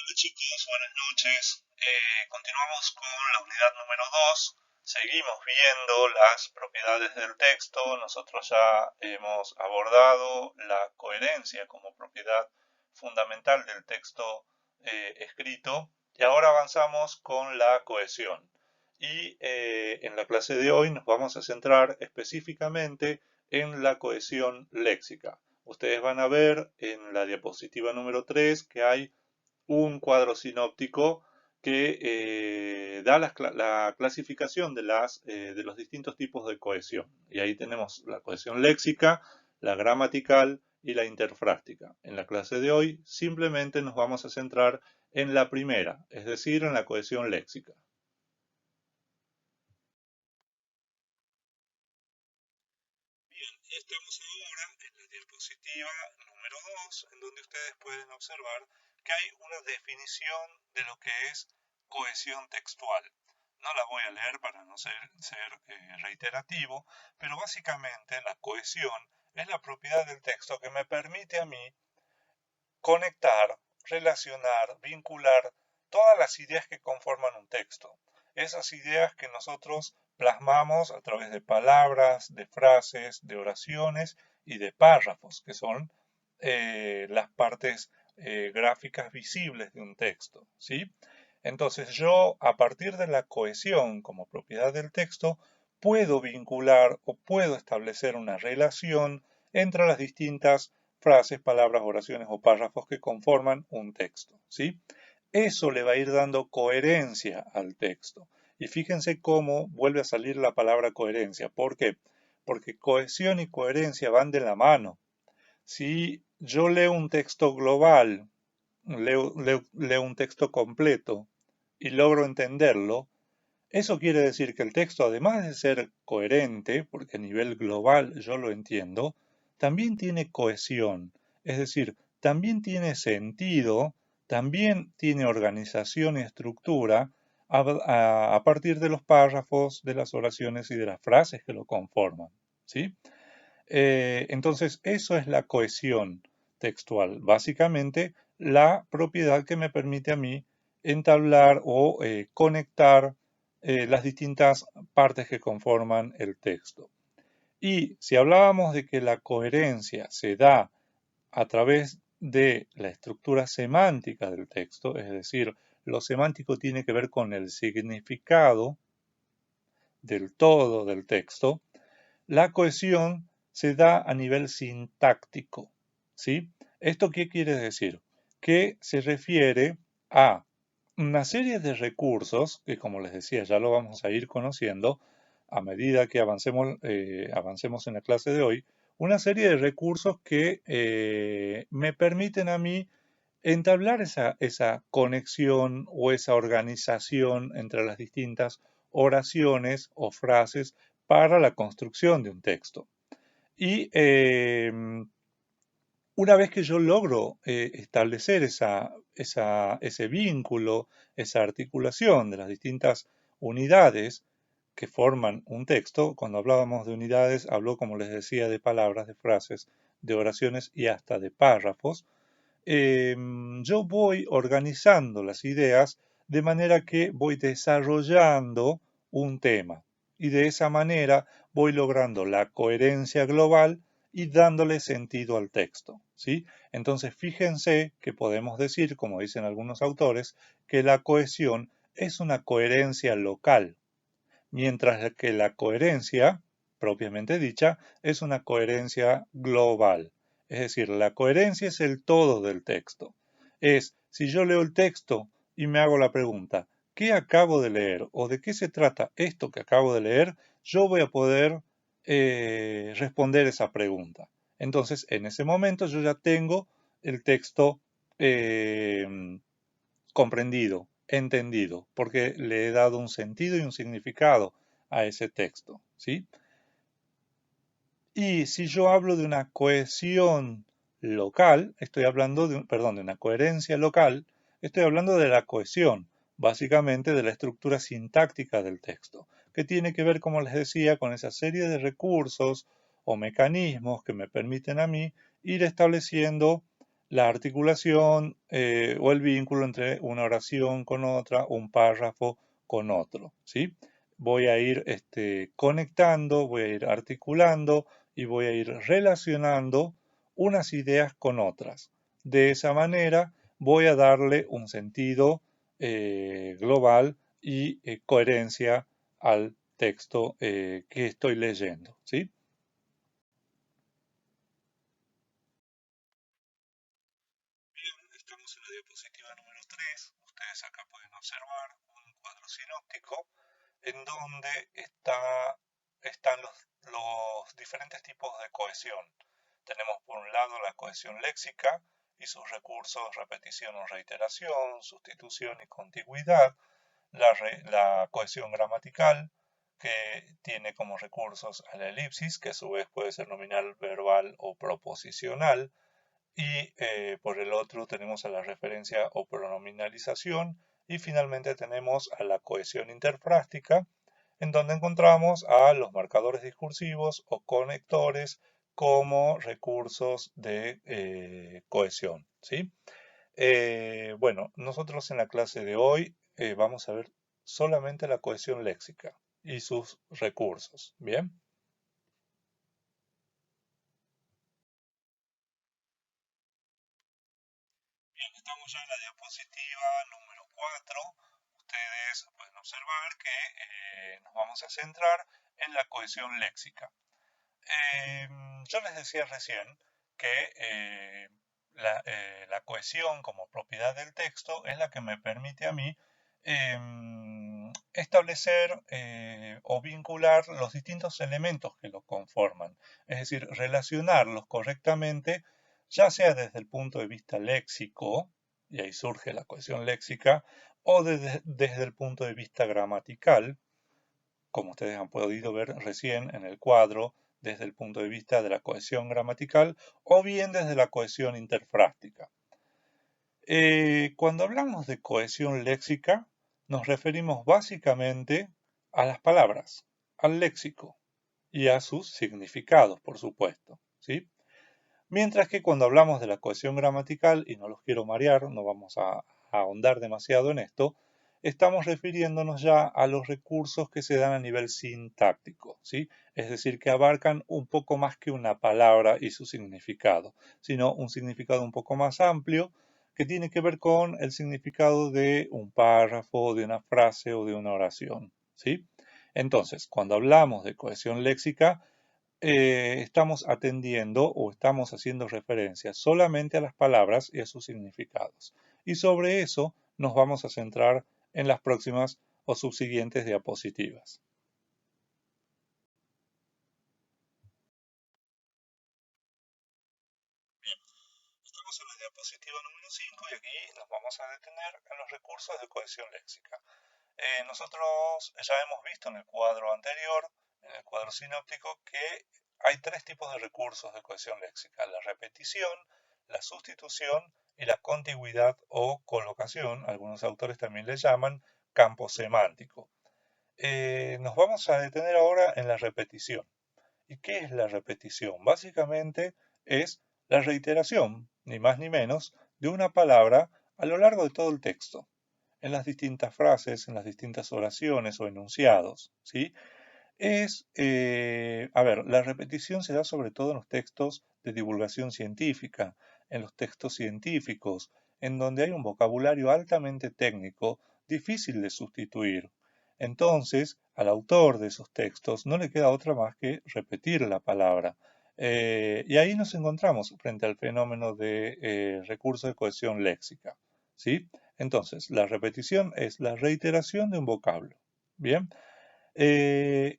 Hola chicos, buenas noches. Continuamos con la unidad número 2. Seguimos viendo las propiedades del texto. Nosotros ya hemos abordado la coherencia como propiedad fundamental del texto escrito y ahora avanzamos con la cohesión. Y en la clase de hoy nos vamos a centrar específicamente en la cohesión léxica. Ustedes van a ver en la diapositiva número 3 que hay un cuadro sinóptico que da la clasificación de los distintos tipos de cohesión. Y ahí tenemos la cohesión léxica, la gramatical y la interfrástica. En la clase de hoy simplemente nos vamos a centrar en la primera, es decir, en la cohesión léxica. Bien, y estamos ahora en la diapositiva número 2, en donde ustedes pueden observar que hay una definición de lo que es cohesión textual. No la voy a leer para no ser reiterativo, pero básicamente la cohesión es la propiedad del texto que me permite a mí conectar, relacionar, vincular todas las ideas que conforman un texto. Esas ideas que nosotros plasmamos a través de palabras, de frases, de oraciones y de párrafos, que son las partes gráficas visibles de un texto, ¿sí? Entonces yo, a partir de la cohesión como propiedad del texto, puedo vincular o puedo establecer una relación entre las distintas frases, palabras, oraciones o párrafos que conforman un texto, ¿sí? Eso le va a ir dando coherencia al texto. Y fíjense cómo vuelve a salir la palabra coherencia. ¿Por qué? Porque cohesión y coherencia van de la mano. Si yo leo un texto global, leo un texto completo y logro entenderlo, eso quiere decir que el texto, además de ser coherente, porque a nivel global yo lo entiendo, también tiene cohesión, es decir, también tiene sentido, también tiene organización y estructura a partir de los párrafos, de las oraciones y de las frases que lo conforman, ¿sí? Entonces, eso es la cohesión textual, básicamente la propiedad que me permite a mí entablar o conectar las distintas partes que conforman el texto. Y si hablábamos de que la coherencia se da a través de la estructura semántica del texto, es decir, lo semántico tiene que ver con el significado del todo del texto, la cohesión se da a nivel sintáctico, ¿sí? ¿Esto qué quiere decir? Que se refiere a una serie de recursos que, como les decía, ya lo vamos a ir conociendo a medida que avancemos en la clase de hoy, una serie de recursos que me permiten a mí entablar esa conexión o esa organización entre las distintas oraciones o frases para la construcción de un texto. Y una vez que yo logro establecer ese vínculo, esa articulación de las distintas unidades que forman un texto, cuando hablábamos de unidades, hablo, como les decía, de palabras, de frases, de oraciones y hasta de párrafos, yo voy organizando las ideas de manera que voy desarrollando un tema y de esa manera voy logrando la coherencia global y dándole sentido al texto, ¿sí? Entonces fíjense que podemos decir, como dicen algunos autores, que la cohesión es una coherencia local, mientras que la coherencia, propiamente dicha, es una coherencia global. Es decir, la coherencia es el todo del texto. Es, si yo leo el texto y me hago la pregunta, ¿qué acabo de leer? ¿O de qué se trata esto que acabo de leer? Yo voy a poder responder esa pregunta. Entonces, en ese momento yo ya tengo el texto comprendido, entendido, porque le he dado un sentido y un significado a ese texto, ¿sí? Y si yo hablo de una cohesión local, estoy hablando de una coherencia local, estoy hablando de la cohesión, básicamente de la estructura sintáctica del texto, que tiene que ver, como les decía, con esa serie de recursos o mecanismos que me permiten a mí ir estableciendo la articulación o el vínculo entre una oración con otra, un párrafo con otro, ¿sí? Voy a ir conectando, voy a ir articulando y voy a ir relacionando unas ideas con otras. De esa manera voy a darle un sentido global y coherencia al texto que estoy leyendo, ¿sí? Bien, estamos en la diapositiva número 3. Ustedes acá pueden observar un cuadro sinóptico en donde están los diferentes tipos de cohesión. Tenemos por un lado la cohesión léxica y sus recursos repetición o reiteración, sustitución y contigüidad, la cohesión gramatical, que tiene como recursos a la elipsis, que a su vez puede ser nominal, verbal o proposicional, y por el otro tenemos a la referencia o pronominalización, y finalmente tenemos a la cohesión interfrástica, en donde encontramos a los marcadores discursivos o conectores como recursos de cohesión, ¿sí? Bueno, nosotros en la clase de hoy vamos a ver solamente la cohesión léxica y sus recursos, ¿bien? Bien, estamos ya en la diapositiva número 4. Ustedes pueden observar que nos vamos a centrar en la cohesión léxica. Yo les decía recién que la cohesión como propiedad del texto es la que me permite a mí establecer o vincular los distintos elementos que lo conforman, es decir, relacionarlos correctamente, ya sea desde el punto de vista léxico, y ahí surge la cohesión léxica, o desde el punto de vista gramatical, como ustedes han podido ver recién en el cuadro, desde el punto de vista de la cohesión gramatical o bien desde la cohesión interfrástica. Cuando hablamos de cohesión léxica, nos referimos básicamente a las palabras, al léxico y a sus significados, por supuesto, ¿sí? Mientras que cuando hablamos de la cohesión gramatical, y no los quiero marear, no vamos a ahondar demasiado en esto, estamos refiriéndonos ya a los recursos que se dan a nivel sintáctico, ¿sí? Es decir, que abarcan un poco más que una palabra y su significado, sino un significado un poco más amplio que tiene que ver con el significado de un párrafo, de una frase o de una oración, ¿sí? Entonces, cuando hablamos de cohesión léxica, estamos atendiendo o estamos haciendo referencia solamente a las palabras y a sus significados. Y sobre eso nos vamos a centrar en las próximas o subsiguientes diapositivas. Bien, estamos en la diapositiva número 5 y aquí nos vamos a detener en los recursos de cohesión léxica. Nosotros ya hemos visto en el cuadro anterior, en el cuadro sinóptico, que hay tres tipos de recursos de cohesión léxica: la repetición, la sustitución y la contigüidad o colocación. Algunos autores también le llaman campo semántico. Nos vamos a detener ahora en la repetición. ¿Y qué es la repetición? Básicamente es la reiteración, ni más ni menos, de una palabra a lo largo de todo el texto, en las distintas frases, en las distintas oraciones o enunciados, ¿sí? La repetición se da sobre todo en los textos de divulgación científica, en los textos científicos, en donde hay un vocabulario altamente técnico, difícil de sustituir. Entonces, al autor de esos textos no le queda otra más que repetir la palabra. Y ahí nos encontramos frente al fenómeno de recurso de cohesión léxica, ¿sí? Entonces, la repetición es la reiteración de un vocablo. Bien. Eh,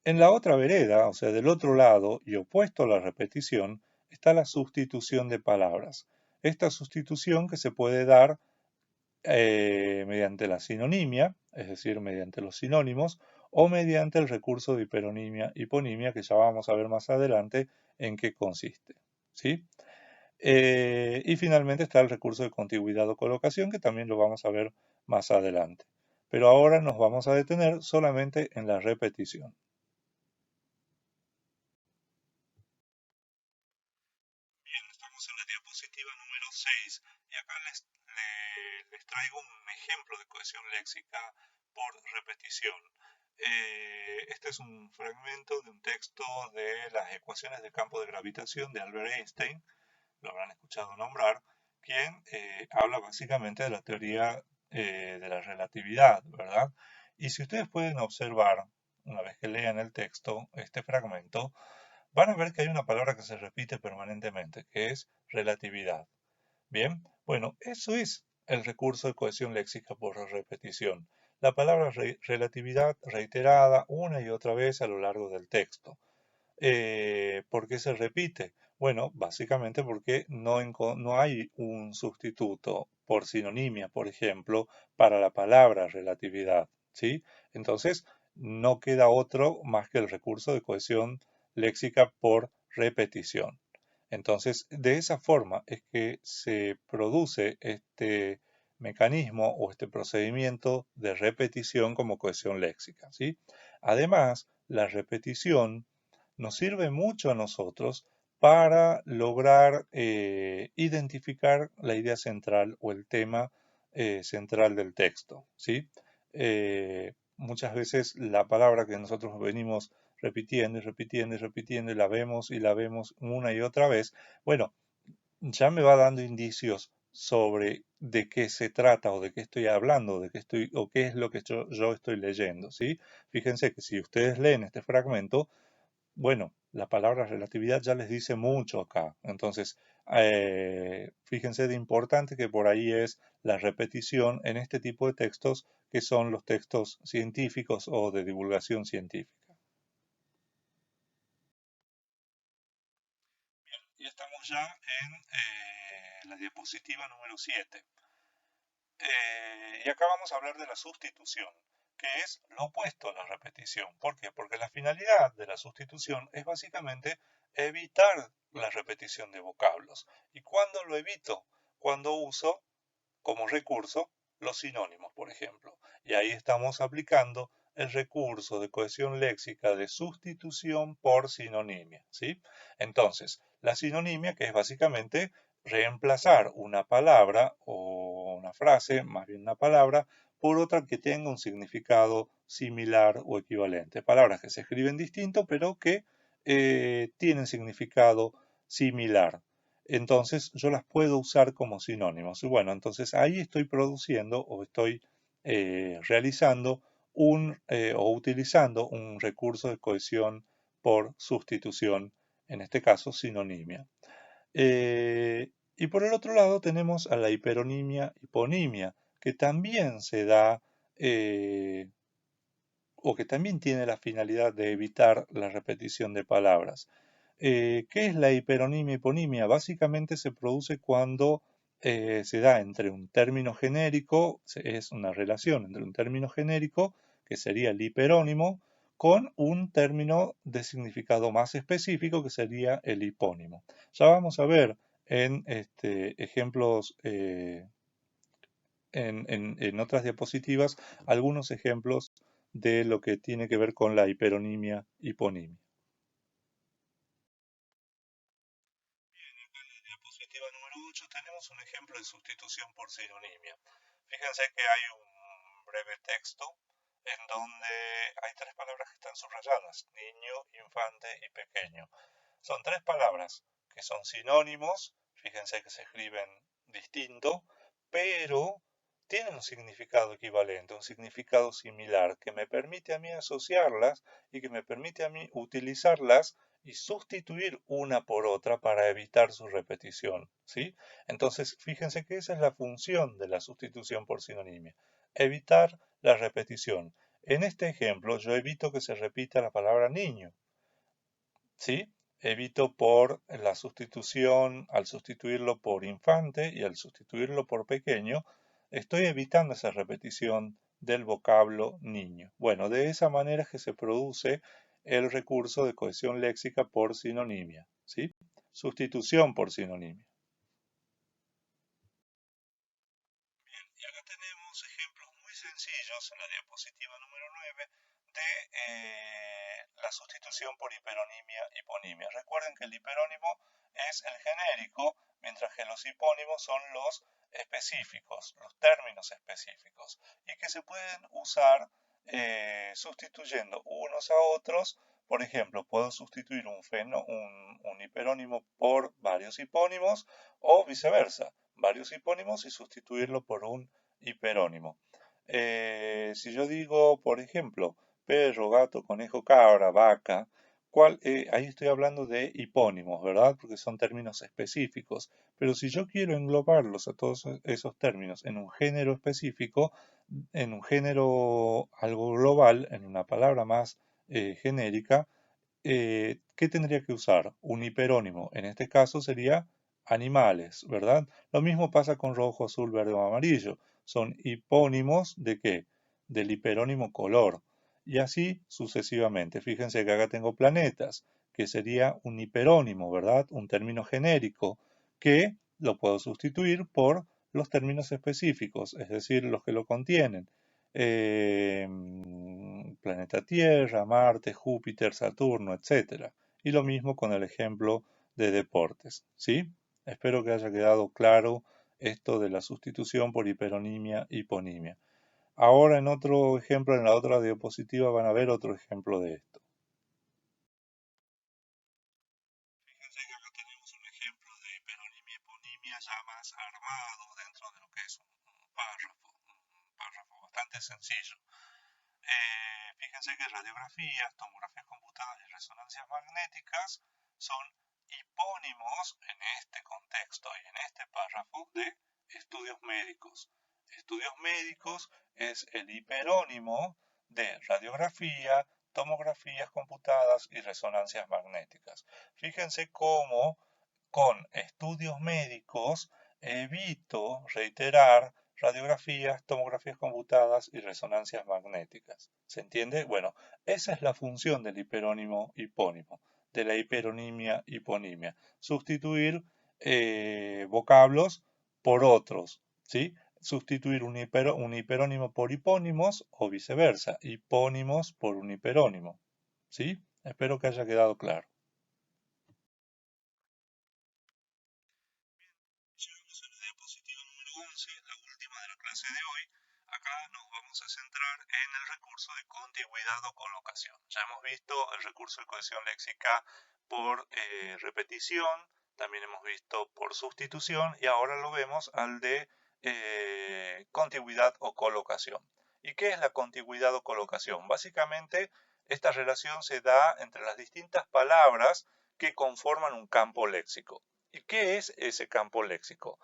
en la otra vereda, o sea, del otro lado y opuesto a la repetición, está la sustitución de palabras. Esta sustitución que se puede dar mediante la sinonimia, es decir, mediante los sinónimos, o mediante el recurso de hiperonimia, hiponimia, que ya vamos a ver más adelante en qué consiste, ¿sí? Y finalmente está el recurso de contigüidad o colocación, que también lo vamos a ver más adelante. Pero ahora nos vamos a detener solamente en la repetición. Bien, estamos en la diapositiva les traigo un ejemplo de cohesión léxica por repetición. Este es un fragmento de un texto de las ecuaciones de campo de gravitación de Albert Einstein, lo habrán escuchado nombrar, quien habla básicamente de la teoría de la relatividad, ¿verdad? Y si ustedes pueden observar, una vez que lean el texto, este fragmento, van a ver que hay una palabra que se repite permanentemente, que es relatividad. Bien, bueno, eso es el recurso de cohesión léxica por repetición. La palabra relatividad reiterada una y otra vez a lo largo del texto. ¿Por qué se repite? Bueno, básicamente porque no hay un sustituto por sinonimia, por ejemplo, para la palabra relatividad, ¿sí? Entonces, no queda otro más que el recurso de cohesión léxica por repetición. Entonces, de esa forma es que se produce este mecanismo o este procedimiento de repetición como cohesión léxica, ¿sí? Además, la repetición nos sirve mucho a nosotros para lograr identificar la idea central o el tema central del texto, ¿sí? Muchas veces la palabra que nosotros venimos repitiendo y repitiendo y repitiendo y la vemos una y otra vez, bueno, ya me va dando indicios sobre de qué se trata o de qué estoy hablando, o qué es lo que yo estoy leyendo, ¿sí? Fíjense que si ustedes leen este fragmento, bueno, la palabra relatividad ya les dice mucho acá. Entonces, fíjense de importante que por ahí es la repetición en este tipo de textos que son los textos científicos o de divulgación científica. Bien, y estamos ya en la diapositiva número 7. Y acá vamos a hablar de la sustitución, que es lo opuesto a la repetición. ¿Por qué? Porque la finalidad de la sustitución es básicamente evitar la repetición de vocablos. ¿Y cuándo lo evito? Cuando uso como recurso los sinónimos, por ejemplo. Y ahí estamos aplicando el recurso de cohesión léxica de sustitución por sinonimia, ¿sí? Entonces, la sinonimia, que es básicamente reemplazar una palabra o una frase, más bien una palabra, por otra que tenga un significado similar o equivalente. Palabras que se escriben distinto, pero que tienen significado similar. Entonces yo las puedo usar como sinónimos. Y bueno, entonces ahí estoy produciendo o estoy realizando o utilizando un recurso de cohesión por sustitución, en este caso sinonimia. Y por el otro lado tenemos a la hiperonimia, hiponimia, que también se da o que también tiene la finalidad de evitar la repetición de palabras. ¿Qué es la hiperonimia y hiponimia? Básicamente se produce cuando se da entre un término genérico, es una relación entre un término genérico, que sería el hiperónimo, con un término de significado más específico, que sería el hipónimo. Ya vamos a ver en ejemplos, en otras diapositivas, algunos ejemplos de lo que tiene que ver con la hiperonimia, hiponimia. En la diapositiva número 8 tenemos un ejemplo de sustitución por sinonimia. Fíjense que hay un breve texto en donde hay tres palabras que están subrayadas: niño, infante y pequeño. Son tres palabras que son sinónimos, fíjense que se escriben distinto, pero tienen un significado equivalente, un significado similar, que me permite a mí asociarlas y que me permite a mí utilizarlas y sustituir una por otra para evitar su repetición, ¿sí? Entonces, fíjense que esa es la función de la sustitución por sinonimia, evitar la repetición. En este ejemplo, yo evito que se repita la palabra niño, ¿sí? Evito por la sustitución, al sustituirlo por infante y al sustituirlo por pequeño, estoy evitando esa repetición del vocablo niño. Bueno, de esa manera es que se produce el recurso de cohesión léxica por sinonimia, ¿sí? Sustitución por sinonimia. Bien, y acá tenemos ejemplos muy sencillos en la diapositiva número 9 de la sustitución por hiperonimia, hiponimia. Recuerden que el hiperónimo es el genérico, mientras que los hipónimos son los específicos, los términos específicos, y que se pueden usar sustituyendo unos a otros. Por ejemplo, puedo sustituir un hiperónimo por varios hipónimos o viceversa, varios hipónimos y sustituirlo por un hiperónimo. Si yo digo, por ejemplo, perro, gato, conejo, cabra, vaca, ahí estoy hablando de hipónimos, ¿verdad? Porque son términos específicos. Pero si yo quiero englobarlos a todos esos términos en un género específico, en un género algo global, en una palabra más genérica, ¿qué tendría que usar? Un hiperónimo. En este caso sería animales, ¿verdad? Lo mismo pasa con rojo, azul, verde o amarillo. Son hipónimos ¿de qué? Del hiperónimo color. Y así sucesivamente. Fíjense que acá tengo planetas, que sería un hiperónimo, ¿verdad? Un término genérico que lo puedo sustituir por los términos específicos, es decir, los que lo contienen. Planeta Tierra, Marte, Júpiter, Saturno, etc. Y lo mismo con el ejemplo de deportes, ¿sí? Espero que haya quedado claro esto de la sustitución por hiperonimia y hiponimia. Ahora en otro ejemplo, en la otra diapositiva, van a ver otro ejemplo de esto. Fíjense que acá tenemos un ejemplo de hiperonimia y hiponimia ya más armado dentro de lo que es un párrafo bastante sencillo. Fíjense que radiografías, tomografías computadas y resonancias magnéticas son hipónimos en este contexto y en este párrafo de estudios médicos. Estudios médicos es el hiperónimo de radiografía, tomografías computadas y resonancias magnéticas. Fíjense cómo con estudios médicos evito reiterar radiografías, tomografías computadas y resonancias magnéticas. ¿Se entiende? Bueno, esa es la función del hiperónimo hipónimo, de la hiperonimia hiponimia. Sustituir vocablos por otros, ¿sí? Sustituir un hiperónimo por hipónimos o viceversa, hipónimos por un hiperónimo, ¿sí? Espero que haya quedado claro. Llegamos a la diapositiva número 11, la última de la clase de hoy. Acá nos vamos a centrar en el recurso de contigüidad o colocación. Ya hemos visto el recurso de cohesión léxica por repetición, también hemos visto por sustitución y ahora lo vemos al de contigüidad o colocación. ¿Y qué es la contigüidad o colocación? Básicamente, esta relación se da entre las distintas palabras que conforman un campo léxico. ¿Y qué es ese campo léxico?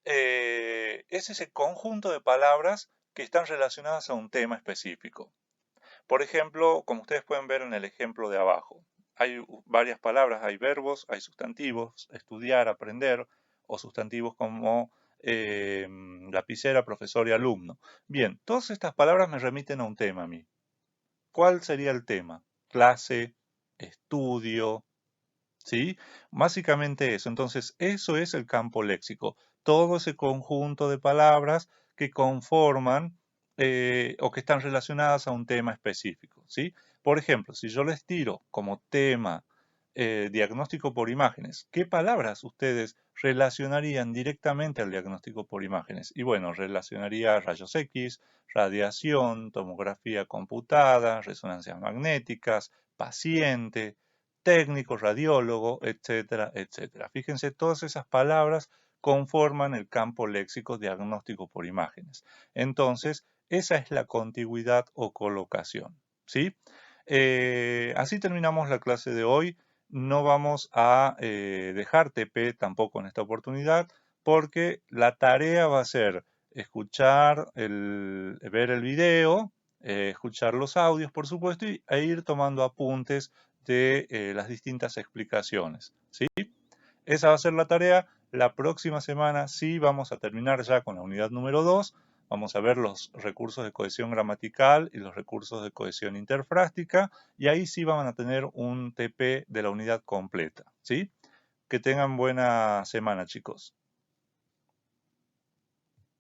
Es ese conjunto de palabras que están relacionadas a un tema específico. Por ejemplo, como ustedes pueden ver en el ejemplo de abajo, hay varias palabras, hay verbos, hay sustantivos, estudiar, aprender, o sustantivos como lapicera, profesor y alumno. Bien, todas estas palabras me remiten a un tema a mí. ¿Cuál sería el tema? Clase, estudio, ¿sí? Básicamente eso. Entonces, eso es el campo léxico. Todo ese conjunto de palabras que conforman o que están relacionadas a un tema específico, ¿sí? Por ejemplo, si yo les tiro como tema diagnóstico por imágenes, ¿qué palabras ustedes relacionarían directamente al diagnóstico por imágenes? Y bueno, relacionaría rayos X, radiación, tomografía computada, resonancias magnéticas, paciente, técnico, radiólogo, etcétera, etcétera. Fíjense, todas esas palabras conforman el campo léxico diagnóstico por imágenes. Entonces, esa es la contigüidad o colocación, ¿sí? Así terminamos la clase de hoy. No vamos a dejar TP tampoco en esta oportunidad porque la tarea va a ser escuchar, ver el video, escuchar los audios, por supuesto, e ir tomando apuntes de las distintas explicaciones, ¿sí? Esa va a ser la tarea. La próxima semana sí vamos a terminar ya con la unidad número 2. Vamos a ver los recursos de cohesión gramatical y los recursos de cohesión interfrástica y ahí sí van a tener un TP de la unidad completa, ¿sí? Que tengan buena semana, chicos.